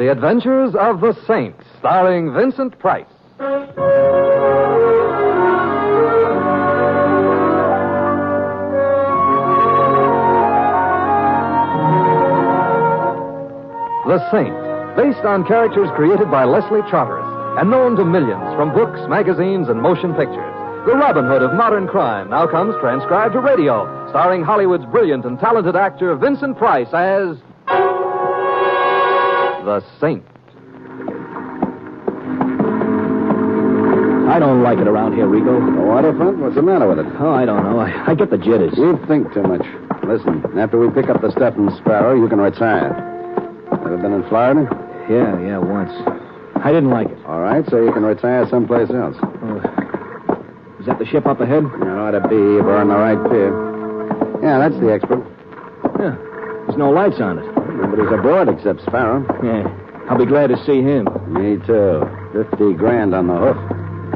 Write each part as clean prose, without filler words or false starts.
The Adventures of the Saint, starring Vincent Price. The Saint, based on characters created by Leslie Charteris and known to millions from books, magazines, and motion pictures. The Robin Hood of modern crime now comes transcribed to radio, starring Hollywood's brilliant and talented actor Vincent Price as The Saint. I don't like it around here, Rico. The waterfront? What's the matter with it? Oh, I don't know. I get the jitters. You think too much. Listen, after we pick up the stuff in Sparrow, you can retire. Ever been in Florida? Yeah, once. I didn't like it. All right, so you can retire someplace else. Is that the ship up ahead? It ought to be if we're on the right pier. Yeah, that's the expert. Yeah. There's no lights on it. Nobody's aboard except Sparrow. Yeah. I'll be glad to see him. Me too. $50,000 on the hoof.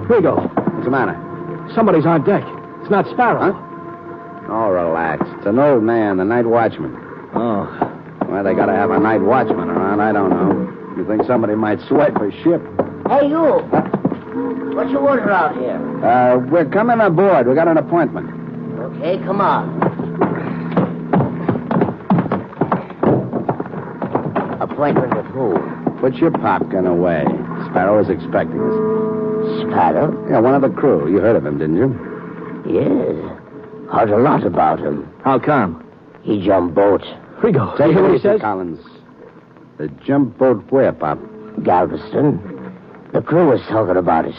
Rico. What's the matter? Somebody's on deck. It's not Sparrow. Huh? Oh, relax. It's an old man, the night watchman. Oh. Well, they gotta have a night watchman around. I don't know. You think somebody might swipe a ship? Hey, you. What's your order out here? We're coming aboard. We got an appointment. Okay, come on. Appointment with who? Put your popgun away. Sparrow is expecting us. Sparrow? Yeah, one of the crew. You heard of him, didn't you? Yes. Heard a lot about him. How come? He jumped boat. Rico, Take you it hear what he easy, says? Collins. The jump boat where, Pop? Galveston. The crew was talking about it.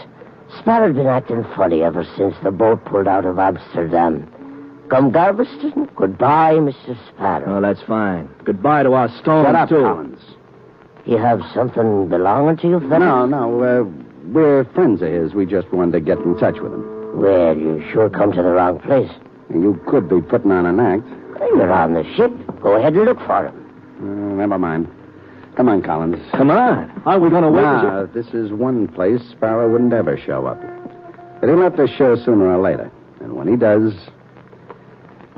Sparrow'd been acting funny ever since the boat pulled out of Amsterdam. Come Galveston, goodbye, Mr. Sparrow. Oh, that's fine. Goodbye to our stone, Shut up, too. Collins. You have something belonging to you, fella? No. We're friends of his. We just wanted to get in touch with him. Well, you sure come to the wrong place. You could be putting on an act. You're on the ship. Go ahead and look for him. Never mind. Come on, Collins. Come on. Are we going to wait? Nah, this is one place Sparrow wouldn't ever show up. But he'll have to show sooner or later. And when he does,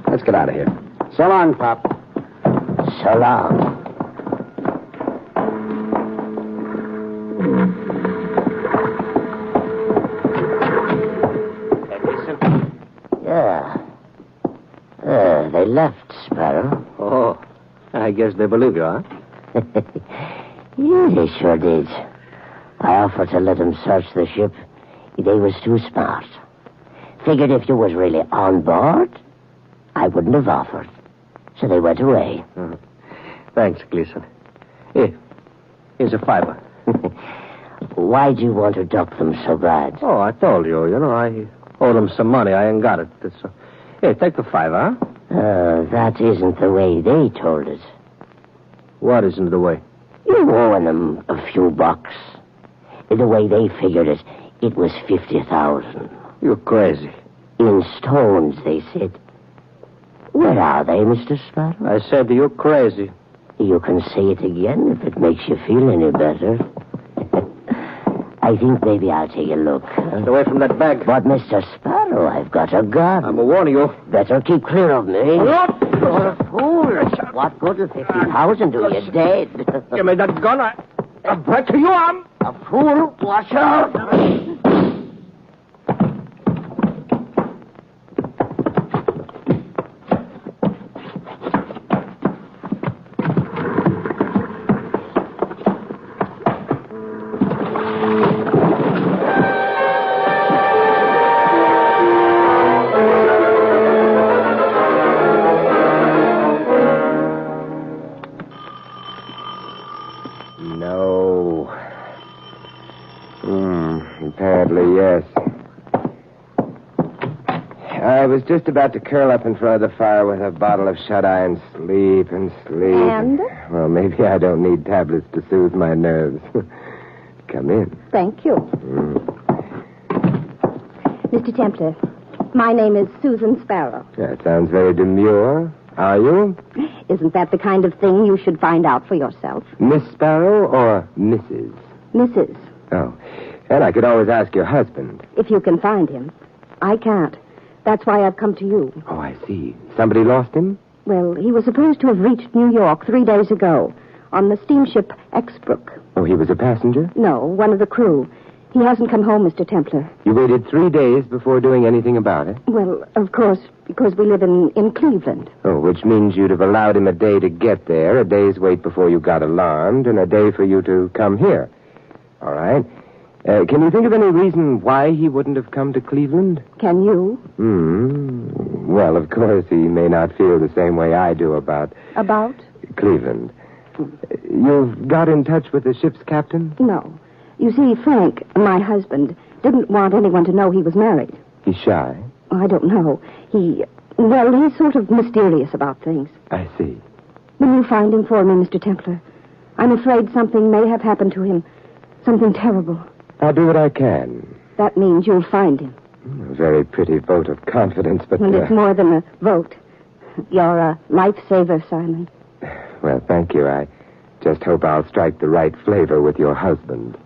let's get out of here. So long, Pop. So long. Yeah. They left, Sparrow. Oh, I guess they believe you, huh? Yeah, they sure did. I offered to let them search the ship. They was too smart. Figured if you was really on board, I wouldn't have offered. So they went away. Thanks, Gleason. Here, here's a $5. Why do you want to duck them so bad? Oh, I told you. I owed them some money. I ain't got it. Here, take the $5, huh? That isn't the way they told it. What isn't the way? You owing them a few bucks. The way they figured it, it was 50,000. You're crazy. In stones, they said. Where are they, Mr. Sparrow? I said you're crazy. You can say it again if it makes you feel any better. I think maybe I'll take a look. Get away from that bag. But, Mr. Sparrow, I've got a gun. I'm warning you. Better keep clear of me. You're a fool. What good will 50,000 do you dead? Give me that gun. I'll break your arm. A fool? Watch out. Apparently, yes. I was just about to curl up in front of the fire with a bottle of shut-eye and sleep and sleep. And? Well, maybe I don't need tablets to soothe my nerves. Come in. Thank you. Mr. Templar, my name is Susan Sparrow. That sounds very demure. Are you? Isn't that the kind of thing you should find out for yourself? Miss Sparrow or Mrs.? Mrs. Oh. And I could always ask your husband. If you can find him. I can't. That's why I've come to you. Oh, I see. Somebody lost him? Well, he was supposed to have reached New York 3 days ago. on the steamship Exbrook. Oh, he was a passenger? No, one of the crew. He hasn't come home, Mr. Templar. You waited 3 days before doing anything about it? Well, of course, because we live in Cleveland. Oh, which means you'd have allowed him a day to get there, a day's wait before you got alarmed, and a day for you to come here. All right. Can you think of any reason why he wouldn't have come to Cleveland? Can you? Well, of course, he may not feel the same way I do about... About? Cleveland. You've got in touch with the ship's captain? No. You see, Frank, my husband, didn't want anyone to know he was married. He's shy? I don't know. He's sort of mysterious about things. I see. Will you find him for me, Mr. Templar? I'm afraid something may have happened to him. Something terrible. I'll do what I can. That means you'll find him. A very pretty vote of confidence, but... Well, it's more than a vote. You're a lifesaver, Simon. Well, thank you. I just hope I'll strike the right flavor with your husband.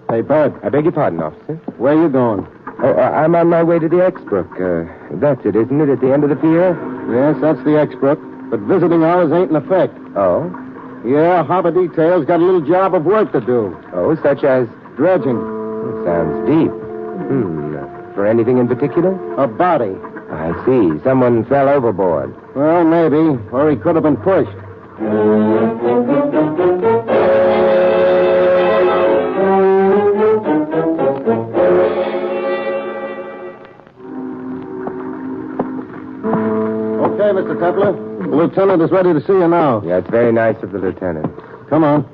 Hey, Bud. I beg your pardon, officer. Where you going? Oh, I'm on my way to the Exbrook. That's it, isn't it, at the end of the pier? Yes, that's the Exbrook. But visiting hours ain't in effect. Oh? Yeah, Harbor Detail's got a little job of work to do. Oh, such as... Dredging. Sounds deep. For anything in particular? A body. I see. Someone fell overboard. Well, maybe. Or he could have been pushed. Okay, Mr. Templar. The lieutenant is ready to see you now. Yeah, it's very nice of the lieutenant. Come on.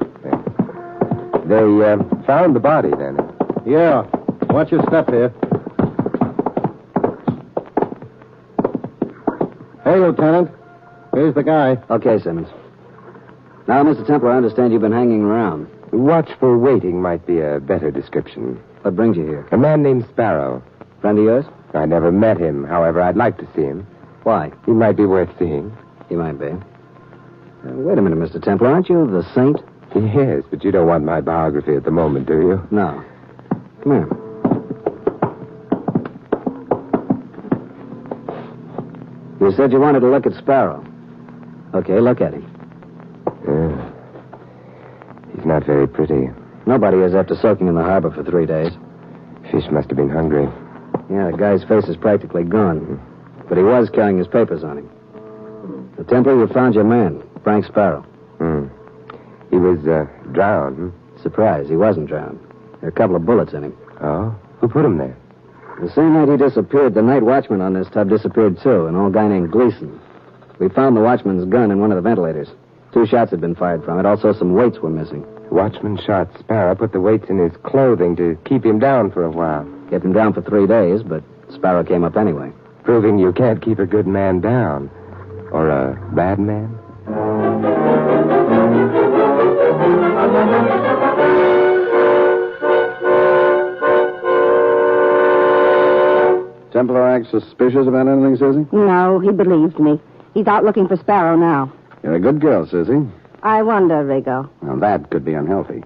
They found the body, then? Yeah. Watch your step here. Hey, Lieutenant. Here's the guy. Okay, Simmons. Now, Mr. Templar, I understand you've been hanging around. Watchful waiting might be a better description. What brings you here? A man named Sparrow. Friend of yours? I never met him. However, I'd like to see him. Why? He might be worth seeing. He might be. Wait a minute, Mr. Templar. Aren't you the saint? Yes, but you don't want my biography at the moment, do you? No. Come here. You said you wanted to look at Sparrow. Okay, look at him. He's not very pretty. Nobody is after soaking in the harbor for 3 days. Fish must have been hungry. Yeah, the guy's face is practically gone. But he was carrying his papers on him. The Templar, you found your man, Frank Sparrow. He was drowned. Surprise, he wasn't drowned. There are a couple of bullets in him. Oh? Who put him there? The same night he disappeared, the night watchman on this tub disappeared, too, an old guy named Gleason. We found the watchman's gun in one of the ventilators. 2 shots had been fired from it. Also, some weights were missing. The watchman shot Sparrow, put the weights in his clothing to keep him down for a while. Kept him down for 3 days, but Sparrow came up anyway. Proving you can't keep a good man down. Or a bad man? Templar acts suspicious about anything, Susie? No, he believed me. He's out looking for Sparrow now. You're a good girl, Susie. I wonder, Rigo. Now, that could be unhealthy.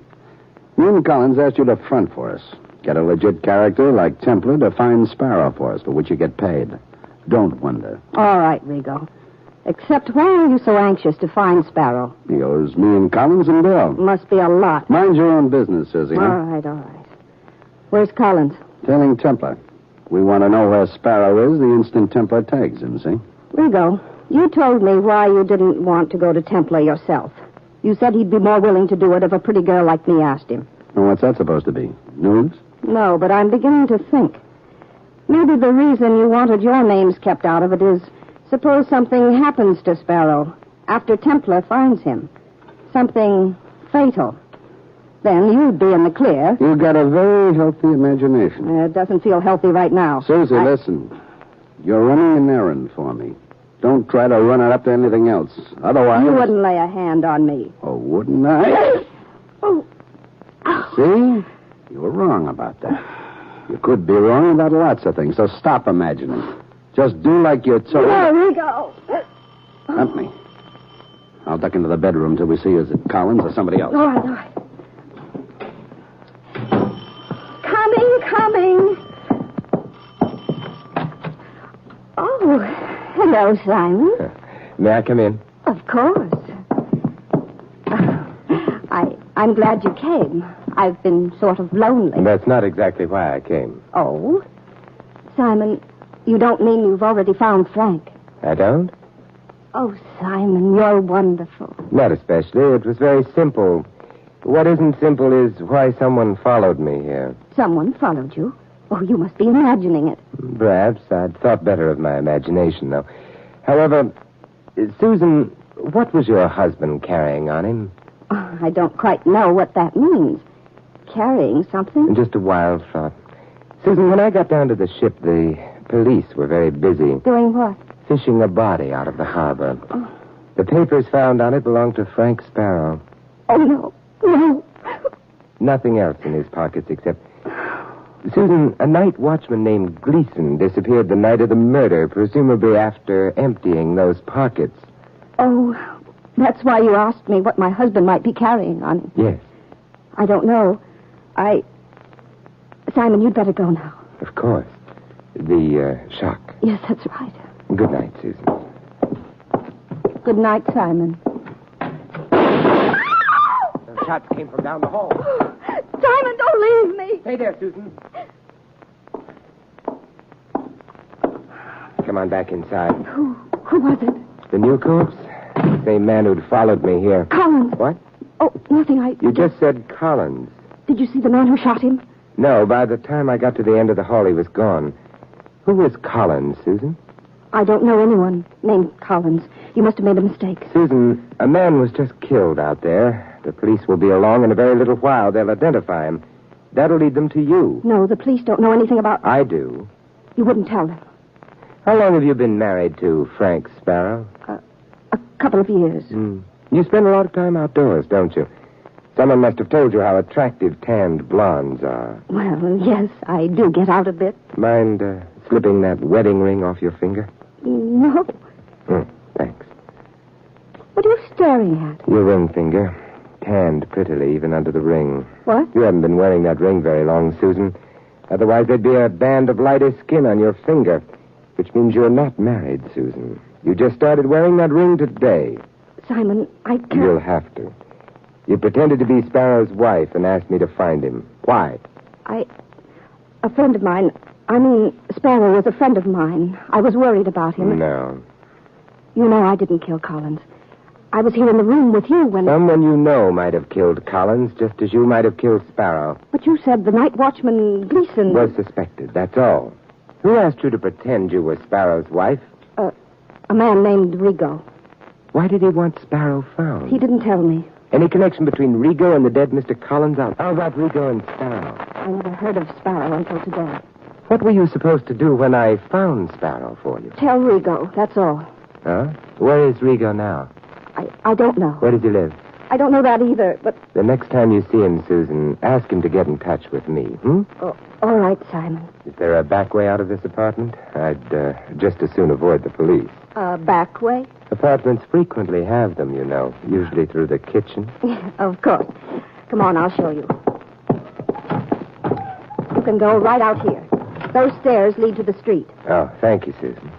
Me and Collins asked you to front for us. Get a legit character like Templar to find Sparrow for us, for which you get paid. Don't wonder. All right, Rigo. Except why are you so anxious to find Sparrow? He owes me and Collins and Bill. Must be a lot. Mind your own business, Susie. All right. Where's Collins? Telling Templar. We want to know where Sparrow is the instant Templar tags him, see? Rigo, you told me why you didn't want to go to Templar yourself. You said he'd be more willing to do it if a pretty girl like me asked him. Well, what's that supposed to be? News? No, but I'm beginning to think. Maybe the reason you wanted your names kept out of it is, suppose something happens to Sparrow after Templar finds him. Something fatal. Then you'd be in the clear. You've got a very healthy imagination. It doesn't feel healthy right now. Susie, listen. You're running an errand for me. Don't try to run it up to anything else. Otherwise... You wouldn't lay a hand on me. Oh, wouldn't I? Oh. See? You were wrong about that. You could be wrong about lots of things, so stop imagining. Just do like you're told. There we go. Help me. I'll duck into the bedroom till we see is it Collins or somebody else. All right. Coming. Hello, Simon. May I come in? Of course. I'm glad you came. I've been sort of lonely. That's not exactly why I came. Oh? Simon, you don't mean you've already found Frank? I don't? Oh, Simon, you're wonderful. Not especially. It was very simple. What isn't simple is why someone followed me here. Someone followed you? Oh, you must be imagining it. Perhaps. I'd thought better of my imagination, though. However, Susan, what was your husband carrying on him? Oh, I don't quite know what that means. Carrying something? Just a wild thought. Susan, when I got down to the ship, the police were very busy. Doing what? Fishing a body out of the harbor. Oh. The papers found on it belonged to Frank Sparrow. Oh, no. No. Nothing else in his pockets except... Susan, a night watchman named Gleason disappeared the night of the murder, presumably after emptying those pockets. Oh, that's why you asked me what my husband might be carrying on him. Yes. I don't know. Simon, you'd better go now. Of course. The shock. Yes, that's right. Good night, Susan. Good night, Simon. The shots came from down the hall. Simon, don't leave me. Stay there, Susan. Come on back inside. Who was it? The new corpse? The same man who'd followed me here. Collins. What? Oh, nothing. You just said Collins. Did you see the man who shot him? No, by the time I got to the end of the hall, he was gone. Who was Collins, Susan? I don't know anyone named Collins. You must have made a mistake. Susan, a man was just killed out there. The police will be along in a very little while. They'll identify him. That'll lead them to you. No, the police don't know anything about... I do. You wouldn't tell them. How long have you been married to Frank Sparrow? A couple of years. You spend a lot of time outdoors, don't you? Someone must have told you how attractive tanned blondes are. Well, yes, I do get out a bit. Mind slipping that wedding ring off your finger? No. Thanks. What are you staring at? Your ring finger. Tanned prettily, even under the ring. What? You haven't been wearing that ring very long, Susan. Otherwise, there'd be a band of lighter skin on your finger, which means you're not married, Susan. You just started wearing that ring today. Simon, I can't... You'll have to. You pretended to be Sparrow's wife and asked me to find him. Why? A friend of mine... Sparrow was a friend of mine. I was worried about him. No. You know I didn't kill Collins. I was here in the room with you when... Someone you know might have killed Collins, just as you might have killed Sparrow. But you said the night watchman, Gleason... Was suspected, that's all. Who asked you to pretend you were Sparrow's wife? A man named Rigo. Why did he want Sparrow found? He didn't tell me. Any connection between Rigo and the dead Mr. Collins? How about Rigo and Sparrow? I never heard of Sparrow until today. What were you supposed to do when I found Sparrow for you? Tell Rigo, that's all. Huh? Where is Rigo now? I don't know. Where does he live? I don't know that either, but... The next time you see him, Susan, ask him to get in touch with me, Oh, all right, Simon. Is there a back way out of this apartment? I'd just as soon avoid the police. Back way? Apartments frequently have them, you know, usually through the kitchen. Of course. Come on, I'll show you. You can go right out here. Those stairs lead to the street. Oh, thank you, Susan.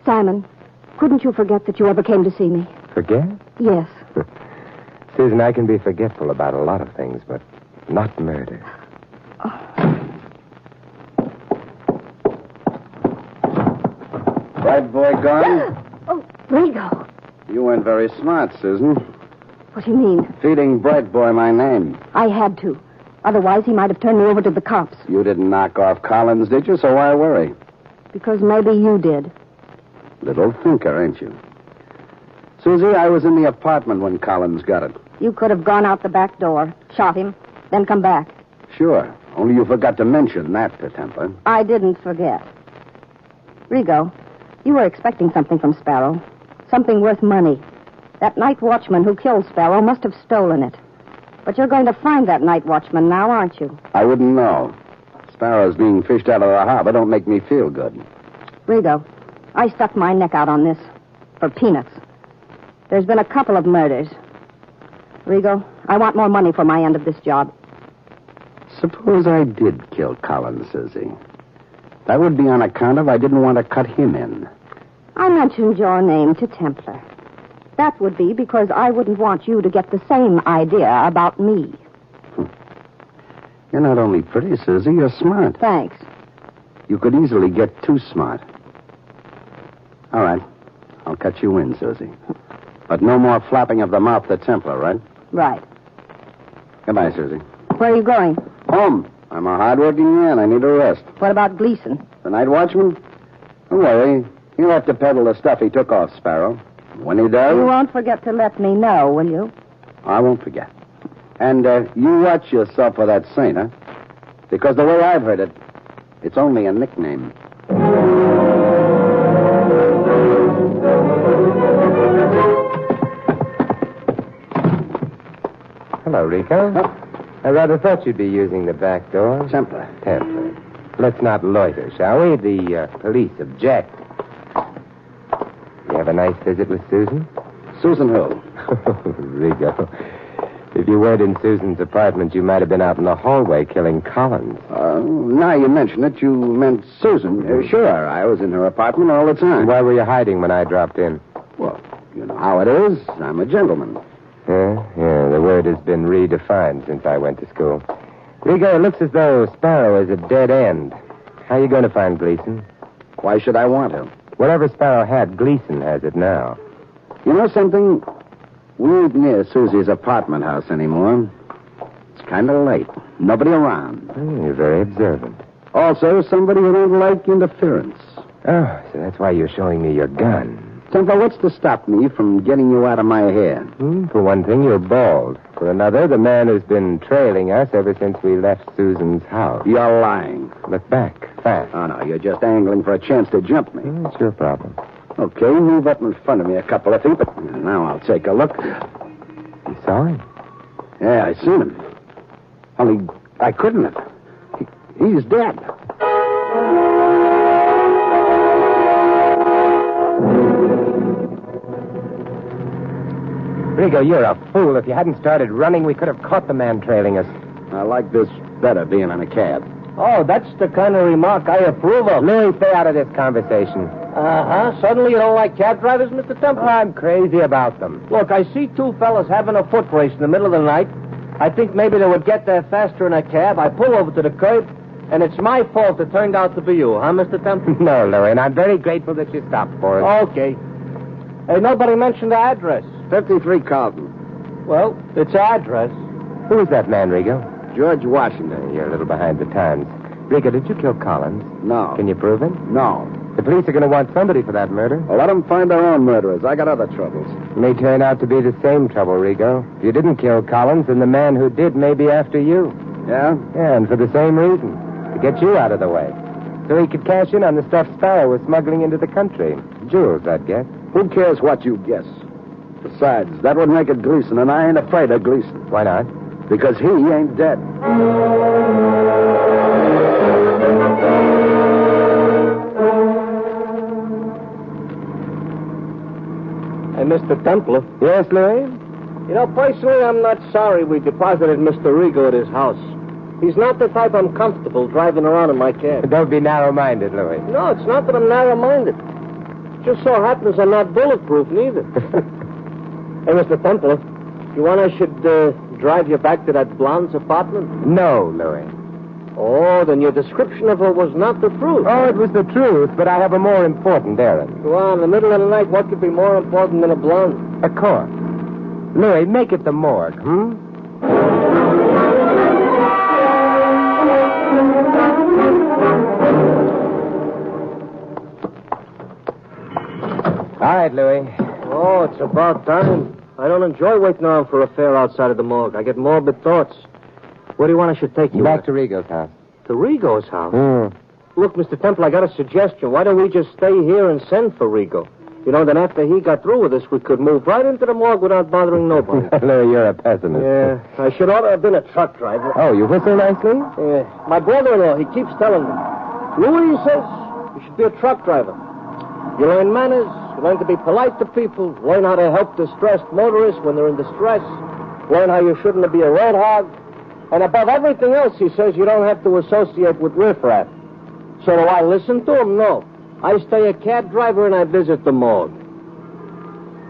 Simon, couldn't you forget that you ever came to see me? Forget? Yes. Susan, I can be forgetful about a lot of things, but not murder. Bright boy gone? Oh, Rigo. You weren't very smart, Susan. What do you mean? Feeding Bright boy my name. I had to. Otherwise, he might have turned me over to the cops. You didn't knock off Collins, did you? So why worry? Because maybe you did. Little thinker, ain't you? Susie, I was in the apartment when Collins got it. You could have gone out the back door, shot him, then come back. Sure. Only you forgot to mention that to Templar. I didn't forget. Rigo, you were expecting something from Sparrow. Something worth money. That night watchman who killed Sparrow must have stolen it. But you're going to find that night watchman now, aren't you? I wouldn't know. Sparrows being fished out of the harbor don't make me feel good. Rigo, I stuck my neck out on this. For peanuts. There's been a couple of murders. Rigo, I want more money for my end of this job. Suppose I did kill Collins, Susie. That would be on account of I didn't want to cut him in. I mentioned your name to Templar. That would be because I wouldn't want you to get the same idea about me. You're not only pretty, Susie, you're smart. Thanks. You could easily get too smart. All right. I'll cut you in, Susie. But no more flapping of the mouth to Templar, right? Right. Goodbye, Susie. Where are you going? Home. I'm a hard-working man. I need a rest. What about Gleason? The night watchman? Don't worry. He'll have to peddle the stuff he took off Sparrow. When he does... You won't forget to let me know, will you? I won't forget. And you watch yourself with that saint, huh? Because the way I've heard it, it's only a nickname. Hello, Rico. I rather thought you'd be using the back door. Templar. Let's not loiter, shall we? The police object. You have a nice visit with Susan? Susan who? Rico. If you weren't in Susan's apartment, you might have been out in the hallway killing Collins. Now you mention it, you meant Susan. Sure, I was in her apartment all the time. Why were you hiding when I dropped in? Well, you know how it is. I'm a gentleman. Yeah, the word has been redefined since I went to school. Rico, it looks as though Sparrow is a dead end. How are you going to find Gleason? Why should I want him? Whatever Sparrow had, Gleason has it now. You know something? We ain't near Susie's apartment house anymore. It's kind of late. Nobody around. You're very observant. Also, somebody who don't like interference. Oh, so that's why you're showing me your gun. Templar, what's to stop me from getting you out of my hair? For one thing, you're bald. For another, the man who's been trailing us ever since we left Susan's house. You're lying. Look back, fast. Oh, no, you're just angling for a chance to jump me. It's your problem. Okay, move up in front of me a couple of feet. Now I'll take a look. You saw him? Yeah, I seen him. Only I couldn't have. He's dead. Rico, you're a fool. If you hadn't started running, we could have caught the man trailing us. I like this better, being in a cab. Oh, that's the kind of remark I approve of. Louis, stay out of this conversation. Uh-huh. Suddenly you don't like cab drivers, Mr. Temple? I'm crazy about them. Look, I see two fellas having a foot race in the middle of the night. I think maybe they would get there faster in a cab. I pull over to the curb, and it's my fault it turned out to be you, huh, Mr. Temple? No, Louis, and I'm very grateful that you stopped for us. Okay. Hey, nobody mentioned the address. 53 Carlton. Well, it's our address. Who is that man, Rico? George Washington. You're a little behind the times. Rico, did you kill Collins? No. Can you prove it? No. The police are going to want somebody for that murder. Well, let them find their own murderers. I got other troubles. It may turn out to be the same trouble, Rico. If you didn't kill Collins, then the man who did may be after you. Yeah? Yeah, and for the same reason. To get you out of the way. So he could cash in on the stuff Sparrow was smuggling into the country. Jewels, I'd guess. Who cares what you guess? Besides, that would make it Gleason, and I ain't afraid of Gleason. Why not? Because he ain't dead. Hey, Mr. Templar. Yes, Louis? You know, personally, I'm not sorry we deposited Mr. Rigo at his house. He's not the type I'm comfortable driving around in my cab. Don't be narrow-minded, Louis. No, it's not that I'm narrow-minded. Just so happens I'm not bulletproof, neither. Hey, Mr. Templar, you want I should drive you back to that blonde's apartment? No, Louis. Oh, then your description of her was not the truth. Oh, it was the truth, but I have a more important errand. Go on, in the middle of the night, what could be more important than a blonde? A corpse. Louis, make it the morgue, All right, Louis. Oh, it's about time. I don't enjoy waiting around for a fare outside of the morgue. I get morbid thoughts. Where do you want I should take you? Back to Rigo's house. To Rigo's house? Hmm. Look, Mr. Temple, I got a suggestion. Why don't we just stay here and send for Rigo? You know, then after he got through with us, we could move right into the morgue without bothering nobody. Louis, you're a pessimist. Yeah, I should ought to have been a truck driver. Oh, you whistle nicely? Yeah. My brother-in-law, he keeps telling me, Louis, he says, you should be a truck driver. You learn manners, you learn to be polite to people, learn how to help distressed motorists when they're in distress, learn how you shouldn't be a road hog, and above everything else, he says, you don't have to associate with riffraff. So do I listen to him? No. I stay a cab driver and I visit the morgue.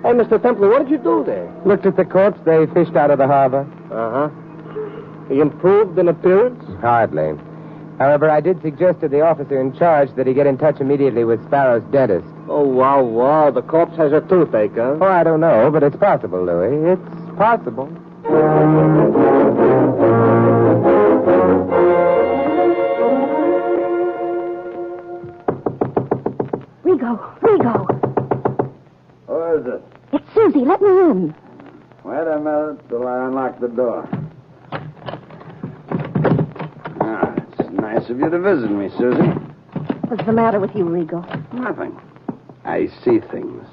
Hey, Mr. Templer, what did you do there? Looked at the corpse they fished out of the harbor. Uh-huh. He improved in appearance? Hardly. However, I did suggest to the officer in charge that he get in touch immediately with Sparrow's dentist. Oh, wow. The corpse has a toothache, huh? Oh, I don't know, but it's possible, Louis. It's possible. Rigo. Who is it? It's Susie. Let me in. Wait a minute till I unlock the door. It's nice of you to visit me, Susie. What's the matter with you, Rigo? Nothing. I see things.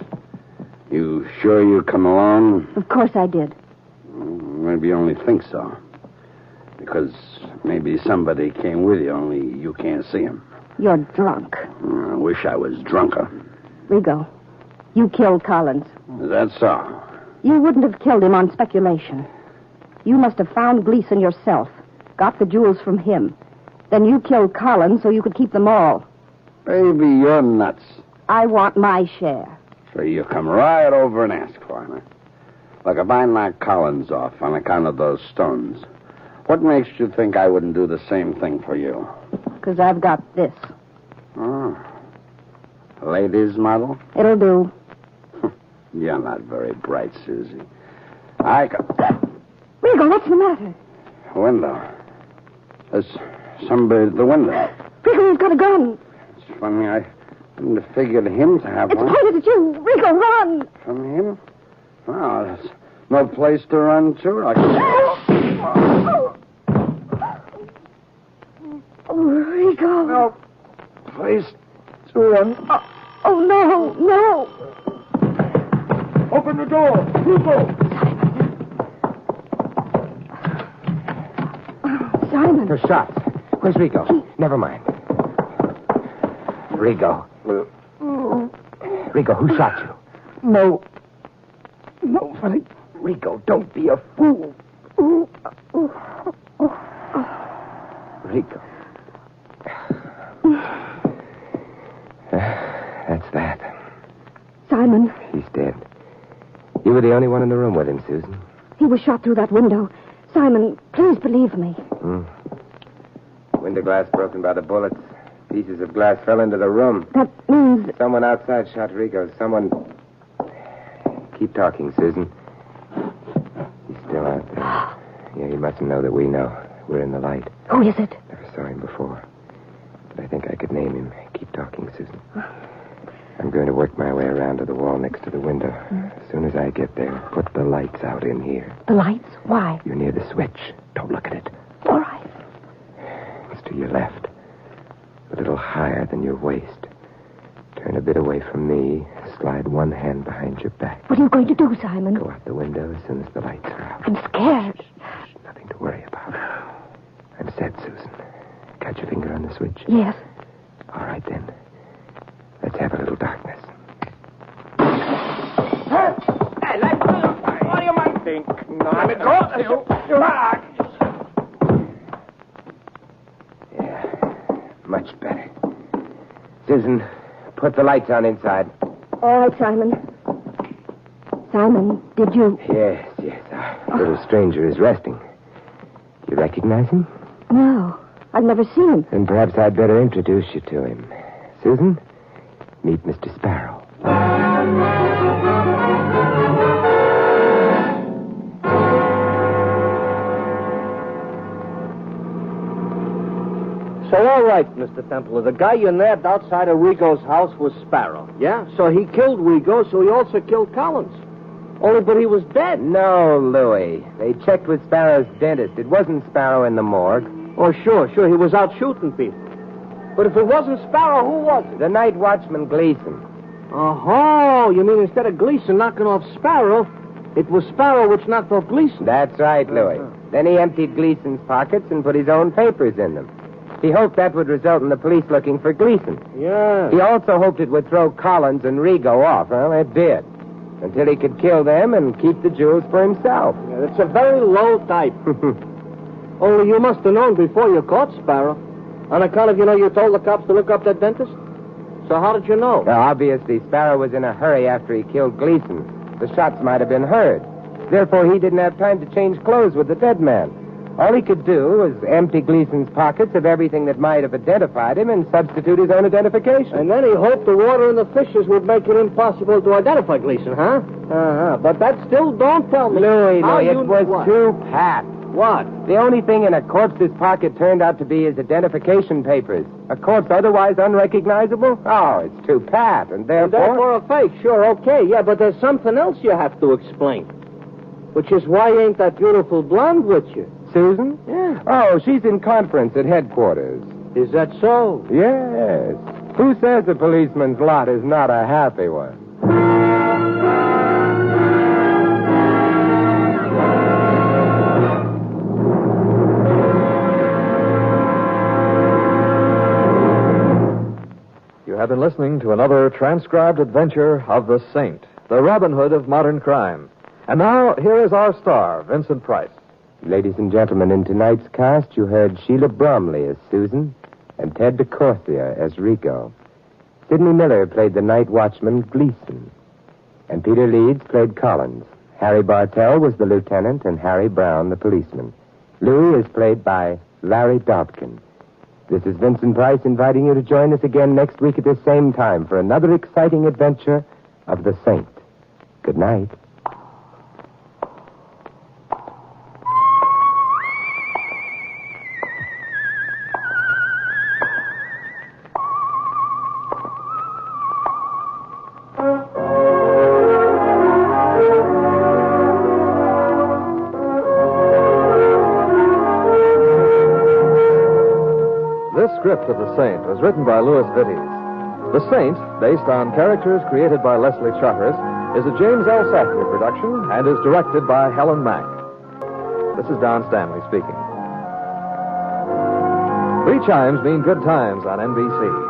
You sure you come alone? Of course I did. Maybe you only think so. Because maybe somebody came with you, only you can't see him. You're drunk. I wish I was drunker. Rigo, you killed Collins. That's all. You wouldn't have killed him on speculation. You must have found Gleason yourself, got the jewels from him. Then you killed Collins so you could keep them all. Baby, you're nuts. I want my share. So you come right over and ask for him. Look, if I knock Collins off on account of those stones, what makes you think I wouldn't do the same thing for you? Because I've got this. Oh. Ladies' model? It'll do. You're not very bright, Susie. I got... Rigo, what's the matter? Window. There's somebody at the window. Rigo, he's got a gun. It's funny, I wouldn't have figured him to have It's one. pointed at you. Rigo, run! From him? Oh, there's no place to run to. Oh, Rigo. No place to run. Oh, no. Open the door. Hugo. Simon. For shots. Where's Rigo? Never mind. Rigo. Rigo, who shot you? Nobody. Rigo, don't be a fool. Rigo. That's that. Simon. He's dead. You were the only one in the room with him, Susan. He was shot through that window. Simon, please believe me. Window glass broken by the bullets. Pieces of glass fell into the room. That means... Someone outside shot Rigo. Someone... Keep talking, Susan. He's still out there. Yeah, he mustn't know that we know. We're in the light. Who is it? Never saw him before. But I think I could name him. Keep talking, Susan. I'm going to work my way around to the wall next to the window. As soon as I get there, put the lights out in here. The lights? Why? You're near the switch. Don't look at it. All right. It's to your left. A little higher than your waist. Turn a bit away from me. Slide one hand behind your back. What are you going to do, Simon? Go out the window as soon as the lights are out. I'm scared. Nothing to worry about. I'm set, Susan. Got your finger on the switch? Yes. All right, then. Let's have a little darkness. Hey, what do you mind think? Yeah, much better. Susan, put the lights on inside. All right, Simon. Simon, did you... Yes. Our little stranger is resting. You recognize him? No, I've never seen him. Then perhaps I'd better introduce you to him. Susan, meet Mr. Sparrow. So, all right, Mr. Templer, the guy you nabbed outside of Rigo's house was Sparrow, yeah? So he killed Rigo, so he also killed Collins. Only, but he was dead. No, Louis. They checked with Sparrow's dentist. It wasn't Sparrow in the morgue. Oh, sure, he was out shooting people. But if it wasn't Sparrow, who was it? The night watchman, Gleason. Oh, you mean instead of Gleason knocking off Sparrow, it was Sparrow which knocked off Gleason? That's right, Louis. Then he emptied Gleason's pockets and put his own papers in them. He hoped that would result in the police looking for Gleason. Yeah. He also hoped it would throw Collins and Rigo off. Well, it did. Until he could kill them and keep the jewels for himself. Yeah, it's a very low type. Only you must have known before you caught Sparrow. On account of, you told the cops to look up that dentist? So how did you know? Now, obviously, Sparrow was in a hurry after he killed Gleason. The shots might have been heard. Therefore, he didn't have time to change clothes with the dead man. All he could do was empty Gleason's pockets of everything that might have identified him and substitute his own identification. And then he hoped the water and the fishes would make it impossible to identify Gleason, huh? Uh-huh. But that still don't tell me. Louis, it was what? too pat. What? The only thing in a corpse's pocket turned out to be his identification papers. A corpse otherwise unrecognizable? Oh, it's too pat, and therefore... a fake, sure, okay. Yeah, but there's something else you have to explain. Which is why ain't that beautiful blonde with you? Susan? Yeah. Oh, she's in conference at headquarters. Is that so? Yes. Who says a policeman's lot is not a happy one? You have been listening to another transcribed adventure of the Saint, the Robin Hood of modern crime. And now, here is our star, Vincent Price. Ladies and gentlemen, in tonight's cast, you heard Sheila Bromley as Susan and Ted DeCorsia as Rico. Sidney Miller played the night watchman, Gleason. And Peter Leeds played Collins. Harry Bartell was the lieutenant and Harry Brown the policeman. Louis is played by Larry Dobkin. This is Vincent Price inviting you to join us again next week at the same time for another exciting adventure of the Saint. Good night. This script of The Saint was written by Louis Vittes. The Saint, based on characters created by Leslie Charteris, is a James L. Sackler production and is directed by Helen Mack. This is Don Stanley speaking. 3 chimes mean good times on NBC.